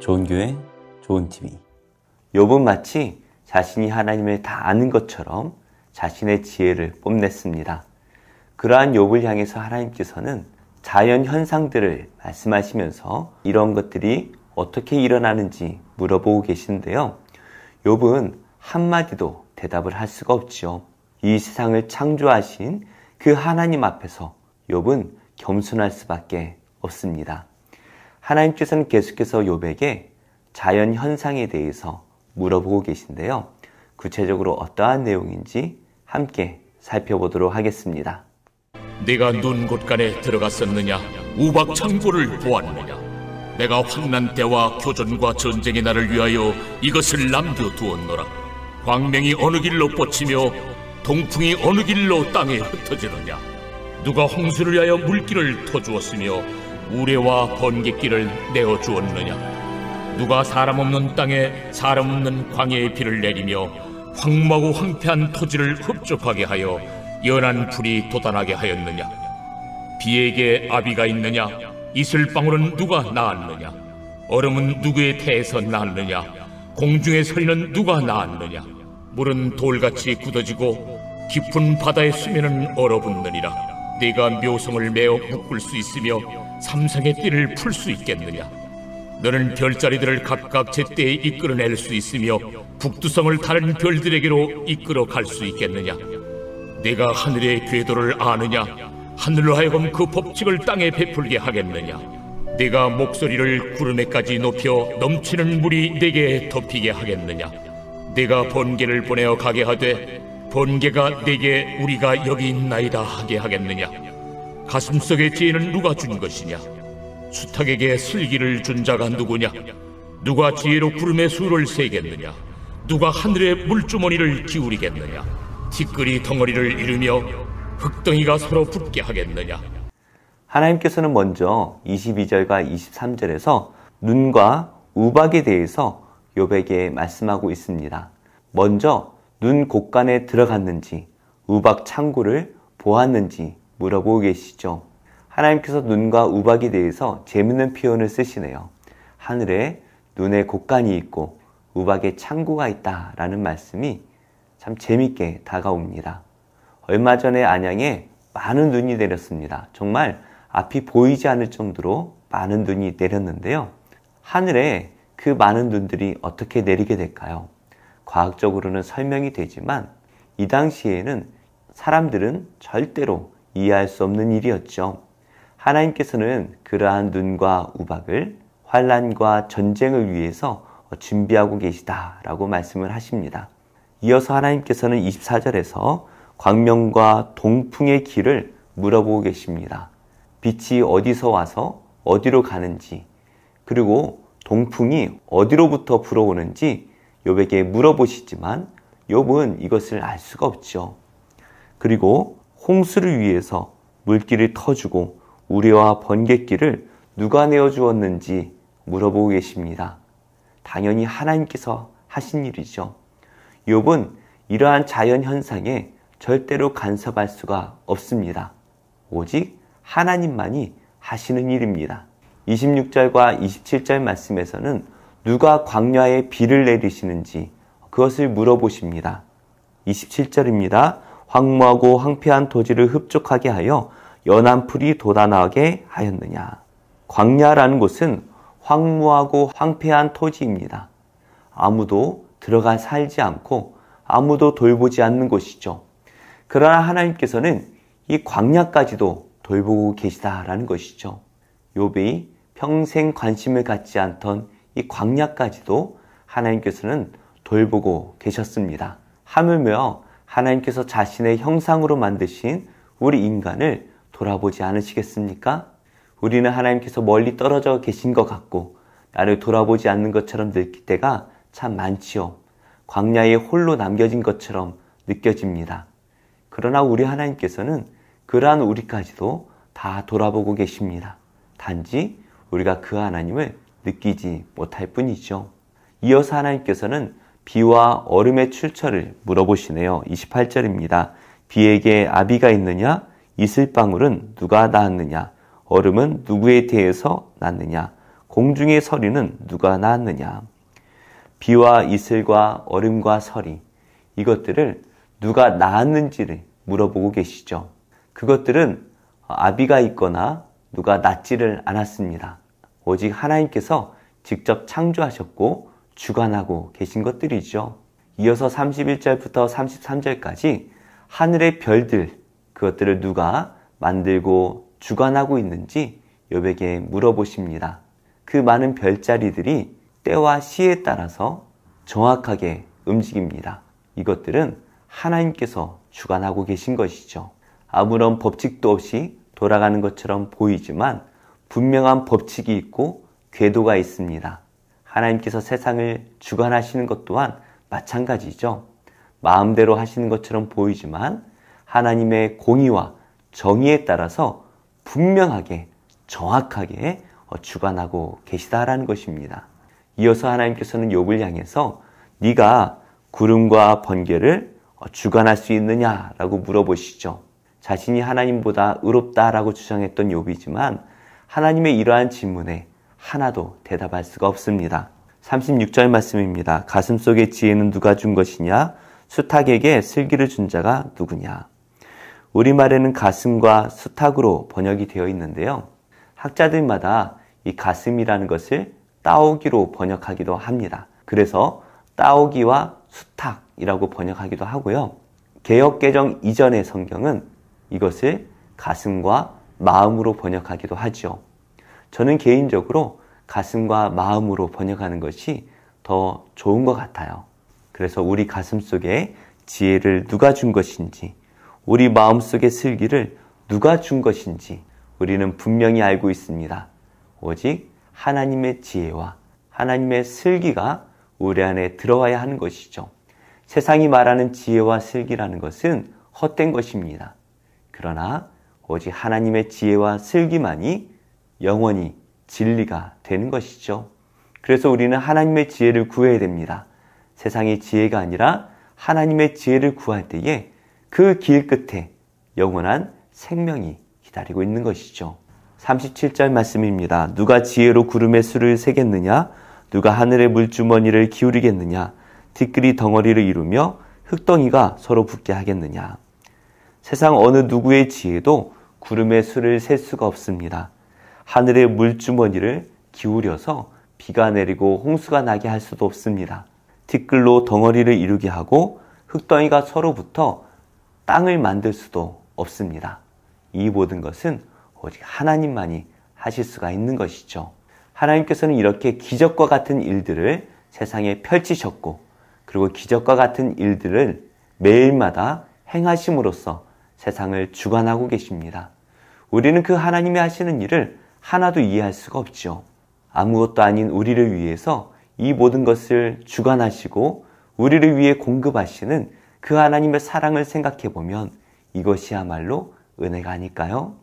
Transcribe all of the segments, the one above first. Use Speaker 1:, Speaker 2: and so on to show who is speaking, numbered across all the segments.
Speaker 1: 좋은 교회, 좋은 TV. 욥은 마치 자신이 하나님을 다 아는 것처럼 자신의 지혜를 뽐냈습니다. 그러한 욥을 향해서 하나님께서는 자연 현상들을 말씀하시면서 이런 것들이 어떻게 일어나는지 물어보고 계시는데요. 욥은 한마디도 대답을 할 수가 없지요. 이 세상을 창조하신 그 하나님 앞에서 욥은 겸손할 수밖에 없습니다. 하나님께서는 계속해서 욥에게 자연 현상에 대해서 물어보고 계신데요. 구체적으로 어떠한 내용인지 함께 살펴보도록 하겠습니다.
Speaker 2: 네가 눈 곳간에 들어갔었느냐? 우박 창고를 보았느냐? 내가 환난 때와 교전과 전쟁의 날을 위하여 이것을 남겨두었노라. 광명이 어느 길로 뻗치며 동풍이 어느 길로 땅에 흩어지느냐? 누가 홍수를 위하여 물길을 터주었으며 우레와 번갯길을 내어주었느냐? 누가 사람 없는 땅에 사람 없는 광야의 비를 내리며 황무하고 황폐한 토지를 흡족하게 하여 연한 풀이 돋아나게 하였느냐? 비에게 아비가 있느냐? 이슬방울은 누가 낳았느냐? 얼음은 누구의 태에서 낳았느냐? 공중의 서리는 누가 낳았느냐? 물은 돌같이 굳어지고 깊은 바다의 수면은 얼어붙느니라. 네가 묘성을 메어 묶을 수 있으며 삼성의 띠를 풀 수 있겠느냐? 너는 별자리들을 각각 제때에 이끌어낼 수 있으며 북두성을 다른 별들에게로 이끌어 갈 수 있겠느냐? 네가 하늘의 궤도를 아느냐? 하늘로 하여금 그 법칙을 땅에 베풀게 하겠느냐? 네가 목소리를 구름에까지 높여 넘치는 물이 네게 덮이게 하겠느냐? 네가 번개를 보내어 가게 하되 번개가 네게 우리가 여기 있나이다 하게 하겠느냐? 가슴속의 지혜는 누가 준 것이냐? 수탉에게 슬기를 준 자가 누구냐? 누가 지혜로 구름의 수를 세겠느냐? 누가 하늘의 물주머니를 기울이겠느냐? 티끌이 덩어리를 이루며 흙덩이가 서로 붙게 하겠느냐?
Speaker 1: 하나님께서는 먼저 22절과 23절에서 눈과 우박에 대해서 욥에게 말씀하고 있습니다. 먼저 눈 곳간에 들어갔는지 우박 창고를 보았는지 물어보고 계시죠. 하나님께서 눈과 우박에 대해서 재밌는 표현을 쓰시네요. 하늘에 눈의 곳간이 있고 우박에 창고가 있다라는 말씀이 참 재밌게 다가옵니다. 얼마 전에 안양에 많은 눈이 내렸습니다. 정말 앞이 보이지 않을 정도로 많은 눈이 내렸는데요. 하늘에 그 많은 눈들이 어떻게 내리게 될까요? 과학적으로는 설명이 되지만 이 당시에는 사람들은 절대로 이해할 수 없는 일이었죠. 하나님께서는 그러한 눈과 우박을 환난과 전쟁을 위해서 준비하고 계시다라고 말씀을 하십니다. 이어서 하나님께서는 24절에서 광명과 동풍의 길을 물어보고 계십니다. 빛이 어디서 와서 어디로 가는지, 그리고 동풍이 어디로부터 불어오는지 욥에게 물어보시지만 욥은 이것을 알 수가 없죠. 그리고 홍수를 위해서 물길을 터주고 우레와 번갯길을 누가 내어주었는지 물어보고 계십니다. 당연히 하나님께서 하신 일이죠. 욥은 이러한 자연현상에 절대로 간섭할 수가 없습니다. 오직 하나님만이 하시는 일입니다. 26절과 27절 말씀에서는 누가 광야에 비를 내리시는지 그것을 물어보십니다. 27절입니다. 황무하고 황폐한 토지를 흡족하게 하여 연한 풀이 돋아나게 하였느냐. 광야라는 곳은 황무하고 황폐한 토지입니다. 아무도 들어가 살지 않고 아무도 돌보지 않는 곳이죠. 그러나 하나님께서는 이 광야까지도 돌보고 계시다라는 것이죠. 욥이 평생 관심을 갖지 않던 이 광야까지도 하나님께서는 돌보고 계셨습니다. 하물며 하나님께서 자신의 형상으로 만드신 우리 인간을 돌아보지 않으시겠습니까? 우리는 하나님께서 멀리 떨어져 계신 것 같고 나를 돌아보지 않는 것처럼 느낄 때가 참 많지요. 광야에 홀로 남겨진 것처럼 느껴집니다. 그러나 우리 하나님께서는 그러한 우리까지도 다 돌아보고 계십니다. 단지 우리가 그 하나님을 느끼지 못할 뿐이죠. 이어서 하나님께서는 비와 얼음의 출처를 물어보시네요. 28절입니다. 비에게 아비가 있느냐? 이슬방울은 누가 낳았느냐? 얼음은 누구에 대해서 낳느냐? 공중의 서리는 누가 낳았느냐? 비와 이슬과 얼음과 서리, 이것들을 누가 낳았는지를 물어보고 계시죠. 그것들은 아비가 있거나 누가 낳지를 않았습니다. 오직 하나님께서 직접 창조하셨고 주관하고 계신 것들이죠. 이어서 31절부터 33절까지 하늘의 별들, 그것들을 누가 만들고 주관하고 있는지 욥에게 물어보십니다. 그 많은 별자리들이 때와 시에 따라서 정확하게 움직입니다. 이것들은 하나님께서 주관하고 계신 것이죠. 아무런 법칙도 없이 돌아가는 것처럼 보이지만 분명한 법칙이 있고 궤도가 있습니다. 하나님께서 세상을 주관하시는 것 또한 마찬가지죠. 마음대로 하시는 것처럼 보이지만 하나님의 공의와 정의에 따라서 분명하게 정확하게 주관하고 계시다라는 것입니다. 이어서 하나님께서는 욥을 향해서 네가 구름과 번개를 주관할 수 있느냐라고 물어보시죠. 자신이 하나님보다 의롭다라고 주장했던 욥이지만 하나님의 이러한 질문에 하나도 대답할 수가 없습니다. 36절 말씀입니다. 가슴속의 지혜는 누가 준 것이냐? 수탉에게 슬기를 준 자가 누구냐? 우리말에는 가슴과 수탉으로 번역이 되어 있는데요. 학자들마다 이 가슴이라는 것을 따오기로 번역하기도 합니다. 그래서 따오기와 수탉이라고 번역하기도 하고요. 개역개정 이전의 성경은 이것을 가슴과 마음으로 번역하기도 하죠. 저는 개인적으로 가슴과 마음으로 번역하는 것이 더 좋은 것 같아요. 그래서 우리 가슴 속에 지혜를 누가 준 것인지, 우리 마음 속의 슬기를 누가 준 것인지 우리는 분명히 알고 있습니다. 오직 하나님의 지혜와 하나님의 슬기가 우리 안에 들어와야 하는 것이죠. 세상이 말하는 지혜와 슬기라는 것은 헛된 것입니다. 그러나 오직 하나님의 지혜와 슬기만이 영원히 진리가 되는 것이죠. 그래서 우리는 하나님의 지혜를 구해야 됩니다. 세상의 지혜가 아니라 하나님의 지혜를 구할 때에 그 길 끝에 영원한 생명이 기다리고 있는 것이죠. 37절 말씀입니다. 누가 지혜로 구름의 수를 세겠느냐? 누가 하늘의 물주머니를 기울이겠느냐? 티끌이 덩어리를 이루며 흙덩이가 서로 붙게 하겠느냐? 세상 어느 누구의 지혜도 구름의 수를 셀 수가 없습니다. 하늘의 물주머니를 기울여서 비가 내리고 홍수가 나게 할 수도 없습니다. 티끌로 덩어리를 이루게 하고 흙덩이가 서로 붙어 땅을 만들 수도 없습니다. 이 모든 것은 오직 하나님만이 하실 수가 있는 것이죠. 하나님께서는 이렇게 기적과 같은 일들을 세상에 펼치셨고, 그리고 기적과 같은 일들을 매일마다 행하심으로써 세상을 주관하고 계십니다. 우리는 그 하나님이 하시는 일을 하나도 이해할 수가 없죠. 아무것도 아닌 우리를 위해서 이 모든 것을 주관하시고 우리를 위해 공급하시는 그 하나님의 사랑을 생각해 보면 이것이야말로 은혜가 아닐까요?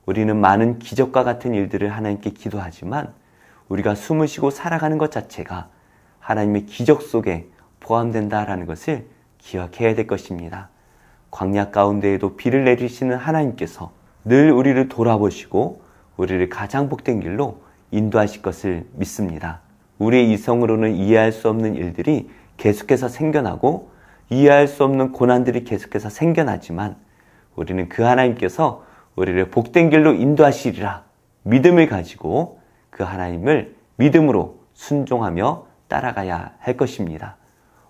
Speaker 1: 우리는 많은 기적과 같은 일들을 하나님께 기도하지만 우리가 숨을 쉬고 살아가는 것 자체가 하나님의 기적 속에 포함된다라는 것을 기억해야 될 것입니다. 광야 가운데에도 비를 내리시는 하나님께서 늘 우리를 돌아보시고 우리를 가장 복된 길로 인도하실 것을 믿습니다. 우리의 이성으로는 이해할 수 없는 일들이 계속해서 생겨나고 이해할 수 없는 고난들이 계속해서 생겨나지만 우리는 그 하나님께서 우리를 복된 길로 인도하시리라 믿음을 가지고 그 하나님을 믿음으로 순종하며 따라가야 할 것입니다.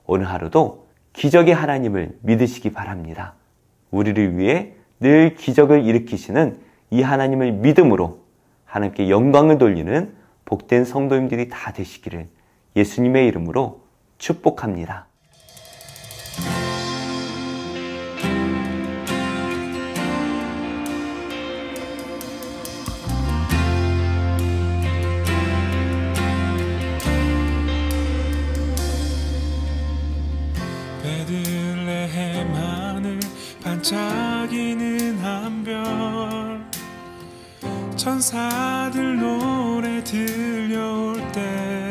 Speaker 1: 오늘 하루도 기적의 하나님을 믿으시기 바랍니다. 우리를 위해 늘 기적을 일으키시는 이 하나님을 믿음으로 하나님께 영광을 돌리는 복된 성도님들이 다 되시기를 예수님의 이름으로 축복합니다.
Speaker 3: 베들레헴 하늘 반짝이는 한별 천사들 노래 들려올 때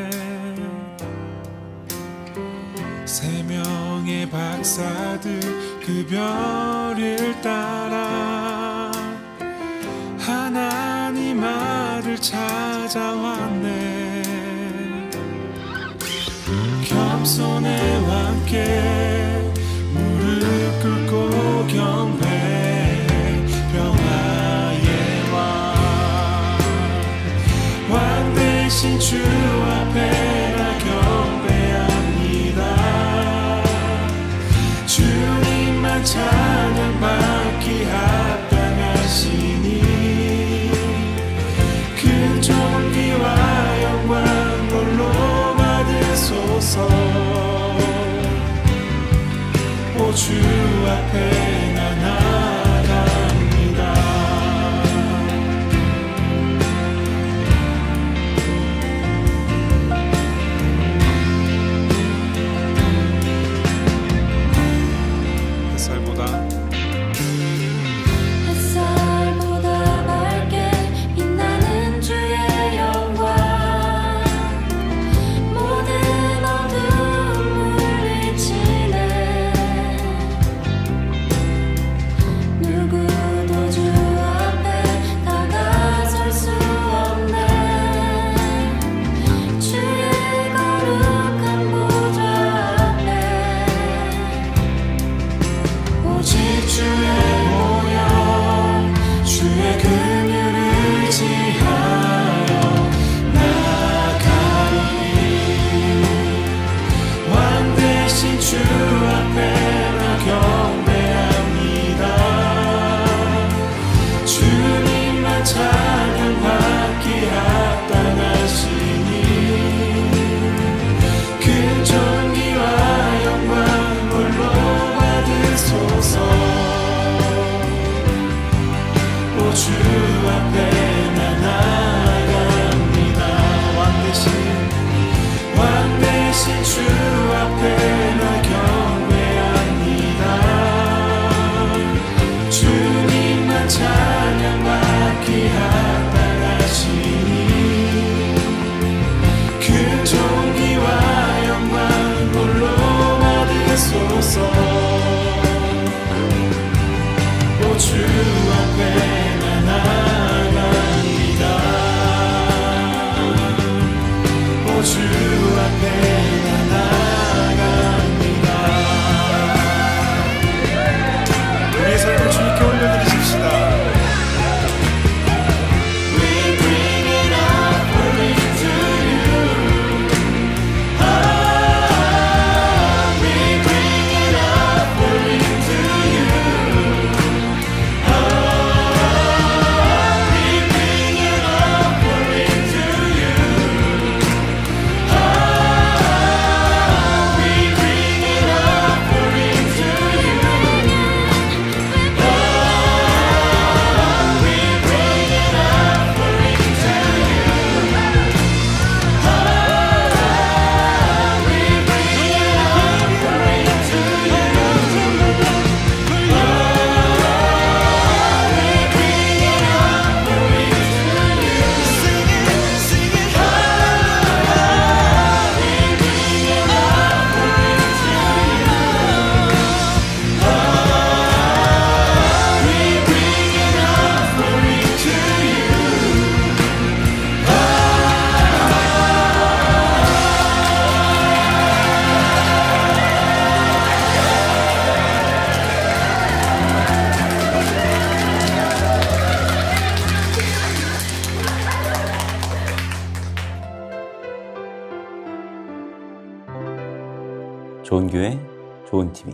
Speaker 3: 세 명의 박사들 그 별을 따라 하나 하나님 아들 찾아왔네. 겸손의 왕께 무릎 꿇고 경배해. 평화의 왕 대신 주 앞에 나 경배합니다. 주님만 찬양받기 합당하시니 그 존귀와 영광 홀로 받으소서. 오 주 앞에 나 나아갑니다.
Speaker 4: 햇살보다 밝게 빛나는 주의 영광, 모든 어두움 물리치네. 누구도 주 앞에 다가설 수 없네. 주의 거룩한 보좌 앞에 오직 주의 모여 주의 긍휼을 의지하여 나아가리. 왕 대신 주 앞에 나 경배합니다. 주님만 찬양받기 합당하시니 그 존귀와 영광 홀로 받으소서. 오 주 앞에 나 나아갑니다. 왕 대신 주 앞에 나 경배합니다. 주님만 찬양받기 합당하시니 그 존귀와 영광 홀로 받으소서. 오 주 앞에 나 나아갑니다. 오 주 앞에 나 나아갑니다. 우리의 삶을 주님께 올려드리십시다. We bring an offering to you. We bring an offering to you. We bring an offering to you. We bring an offering to you. We bring an offering to you. We bring an offering to you.
Speaker 1: 좋은 교회, 좋은 TV